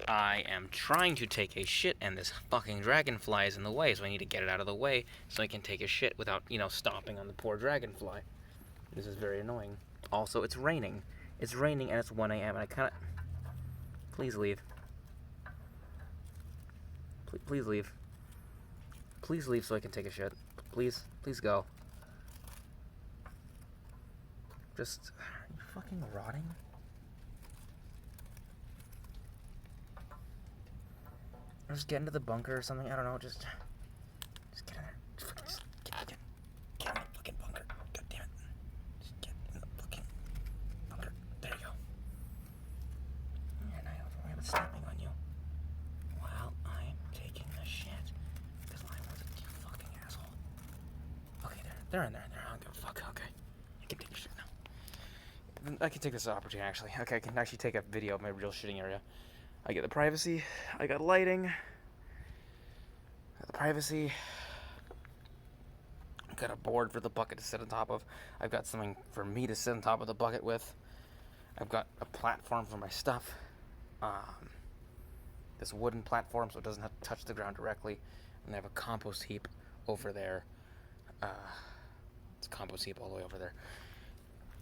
I am trying to take a shit and this fucking dragonfly is in the way, so I need to get it out of the way so I can take a shit without, stopping on the poor dragonfly. This is very annoying. Also, it's raining. It's raining and it's 1 a.m. and I kinda... Please leave. Please leave. Please leave so I can take a shit. Please go. Just... Are you fucking rotting? Or just get into the bunker or something. I don't know. Just get in there. Just get in the fucking bunker. God damn it. Just get in the fucking bunker. There you go. And I don't worry about stepping on you while I'm taking a shit. Because I was a fucking asshole. Okay, they're in there. I don't give a fuck. Okay. I can take a shit now. I can take this opportunity, actually. Okay, I can actually take a video of my real shitting area. I get the privacy, I got lighting, I got a board for the bucket to sit on top of, I've got something for me to sit on top of the bucket with, I've got a platform for my stuff, this wooden platform so it doesn't have to touch the ground directly, and I have a compost heap over there, it's a compost heap all the way over there,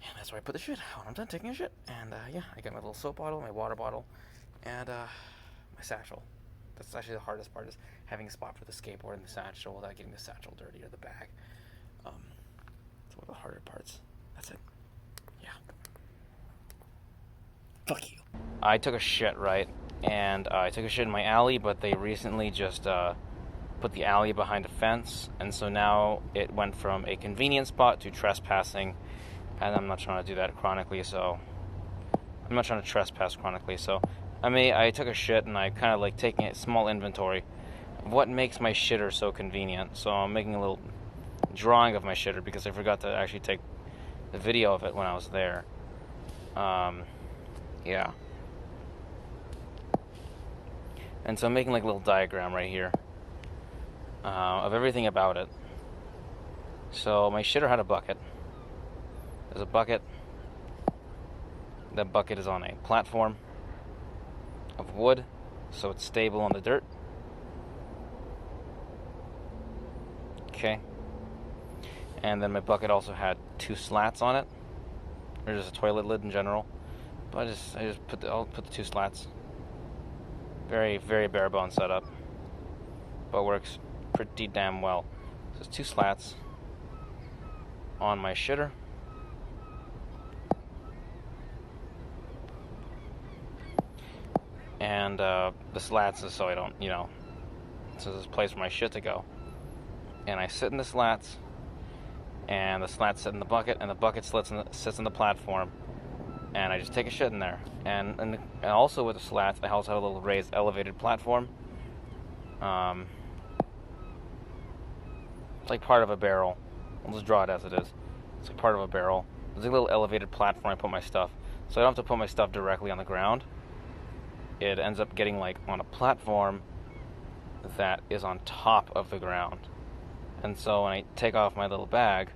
and that's where I put the shit when I'm done taking a shit, and yeah, I got my little soap bottle, my water bottle, and my satchel. That's actually the hardest part, is having a spot for the skateboard and the satchel without getting the satchel dirty or the bag. It's one of the harder parts. That's it. Yeah. Fuck you. I took a shit, right? And I took a shit in my alley, but they recently just put the alley behind a fence, and so now it went from a convenient spot to trespassing, and I'm not trying to do that chronically, so... I'm not trying to trespass chronically, so... I took a shit and I kind of like taking a small inventory of what makes my shitter so convenient. So I'm making a little drawing of my shitter because I forgot to actually take the video of it when I was there. Yeah. And so I'm making like a little diagram right here of everything about it. So my shitter had a bucket. There's a bucket. That bucket is on a platform of wood, so it's stable on the dirt. Okay. And then my bucket also had 2 slats on it. Or just a toilet lid in general. But I'll put the 2 slats. Very, very bare bones setup. But works pretty damn well. So there's 2 slats on my shitter. And the slats is so I don't, so there's a place for my shit to go. And I sit in the slats, and the slats sit in the bucket, and the bucket sits on the platform, and I just take a shit in there. And also with the slats, I also have a little raised elevated platform. It's like part of a barrel. I'll just draw it as it is. It's like part of a barrel. There's a little elevated platform I put my stuff. So I don't have to put my stuff directly on the ground. It ends up getting like on a platform that is on top of the ground. And so when I take off my little bag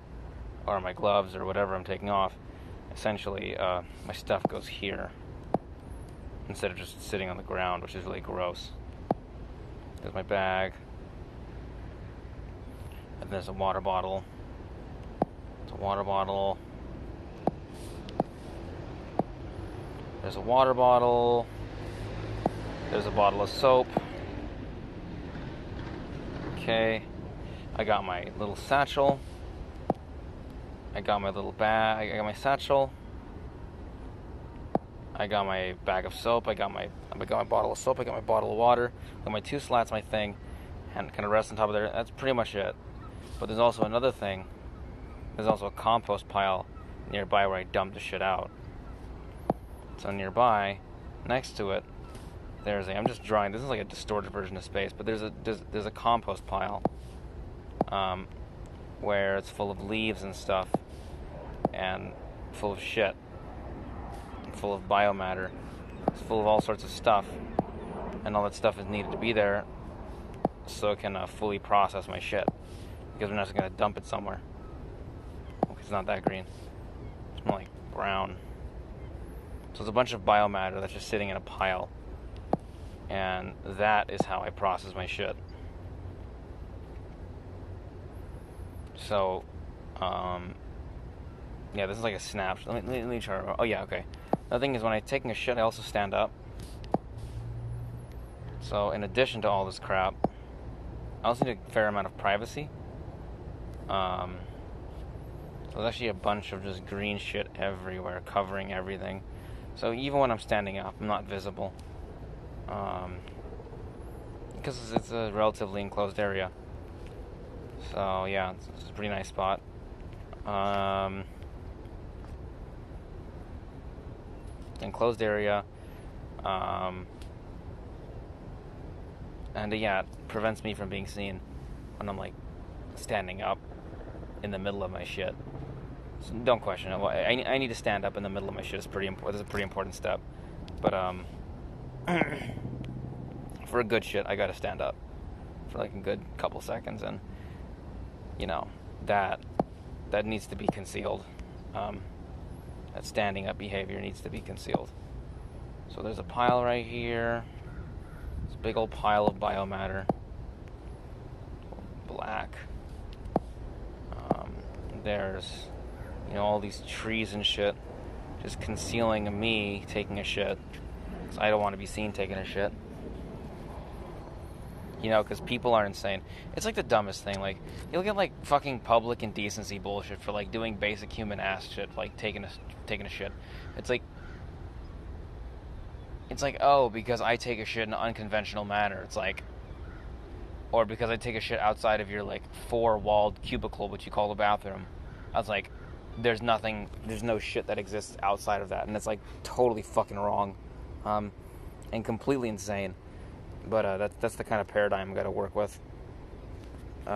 or my gloves or whatever I'm taking off, essentially my stuff goes here instead of just sitting on the ground, which is really gross. There's my bag, and there's a water bottle. It's a water bottle. There's a water bottle. There's a bottle of soap. Okay. I got my little satchel. I got my little bag. I got my satchel. I got my bag of soap. I got my bottle of soap. I got my bottle of water. I got my 2 slats, my thing, and kind of rest on top of there. That's pretty much it. But there's also another thing. There's also a compost pile nearby where I dump the shit out. So nearby, next to it, I'm just drawing. This is like a distorted version of space, but there's a compost pile where it's full of leaves and stuff, and full of shit, and full of biomatter. It's full of all sorts of stuff, and all that stuff is needed to be there so it can fully process my shit. Because we're not just gonna dump it somewhere. It's not that green. It's more like brown. So it's a bunch of biomatter that's just sitting in a pile. And that is how I process my shit. So, yeah, this is like a snapshot. Let me try. Oh, yeah, okay. The thing is, when I'm taking a shit, I also stand up. So, in addition to all this crap, I also need a fair amount of privacy. So there's actually a bunch of just green shit everywhere, covering everything. So even when I'm standing up, I'm not visible. Because it's a relatively enclosed area. So yeah, it's a pretty nice spot. Enclosed area. And yeah, it prevents me from being seen when I'm like standing up in the middle of my shit. So don't question it. Well, I need to stand up in the middle of my shit. It's pretty important. This is a pretty important step. But for a good shit, I gotta stand up for like a good couple seconds, and you know that needs to be concealed. That standing up behavior needs to be concealed. So there's a pile right here. It's a big old pile of biomatter. Black. There's, all these trees and shit just concealing me taking a shit. Because I don't want to be seen taking a shit. Because people are insane. It's like the dumbest thing. Like, you'll get like fucking public indecency bullshit for like doing basic human ass shit, like taking a shit. It's like, oh, because I take a shit in an unconventional manner. It's like, or because I take a shit outside of your like 4-walled cubicle, which you call the bathroom. I was like, there's no shit that exists outside of that, and it's like totally fucking wrong, and completely insane. But that's the kind of paradigm I got to work with.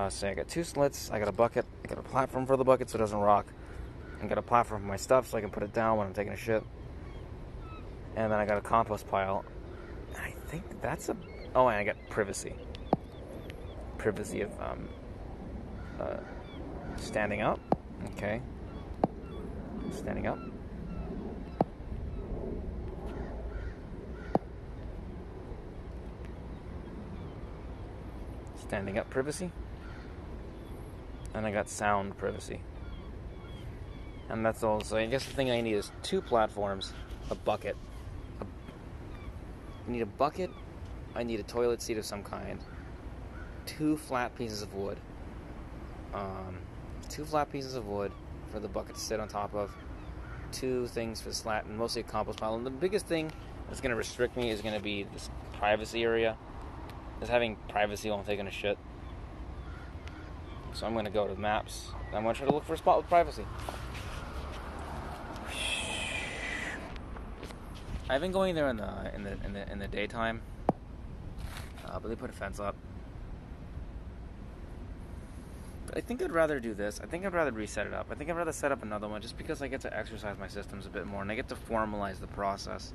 So I got 2 slits, I got a bucket, I got a platform for the bucket so it doesn't rock, I got a platform for my stuff so I can put it down when I'm taking a shit, and then I got a compost pile. I think that's and I got privacy of standing up. Okay, standing up. Standing up privacy. And I got sound privacy. And that's all. So I guess the thing I need is 2 platforms, a bucket. I need a bucket. I need a toilet seat of some kind. 2 flat pieces of wood. 2 flat pieces of wood for the bucket to sit on top of. 2 things for the slat, and mostly a compost pile. And the biggest thing that's going to restrict me is going to be this privacy area. Is having privacy while I'm taking a shit. So I'm going to go to maps. I'm going to try to look for a spot with privacy. I've been going there in the daytime, but they put a fence up. But I think I'd rather do this. I think I'd rather reset it up. I think I'd rather set up another one just because I get to exercise my systems a bit more and I get to formalize the process.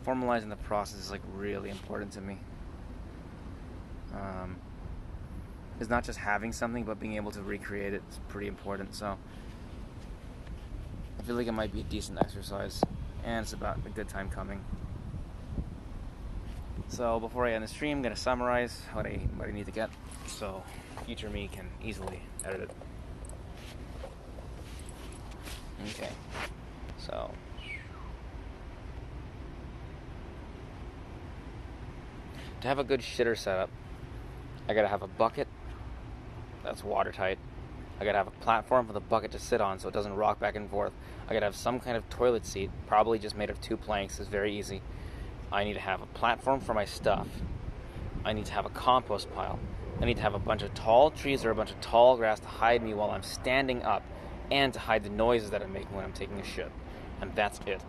Formalizing the process is like really important to me. It's not just having something, but being able to recreate it is pretty important. So I feel like it might be a decent exercise, and it's about a good time coming. So before I end the stream, I'm gonna summarize what I need to get, so future me can easily edit it. Okay, so. To have a good shitter setup, I gotta have a bucket that's watertight. I gotta have a platform for the bucket to sit on so it doesn't rock back and forth. I gotta have some kind of toilet seat, probably just made of 2 planks. It's very easy. I need to have a platform for my stuff. I need to have a compost pile. I need to have a bunch of tall trees or a bunch of tall grass to hide me while I'm standing up, and to hide the noises that I'm making when I'm taking a shit. And that's it.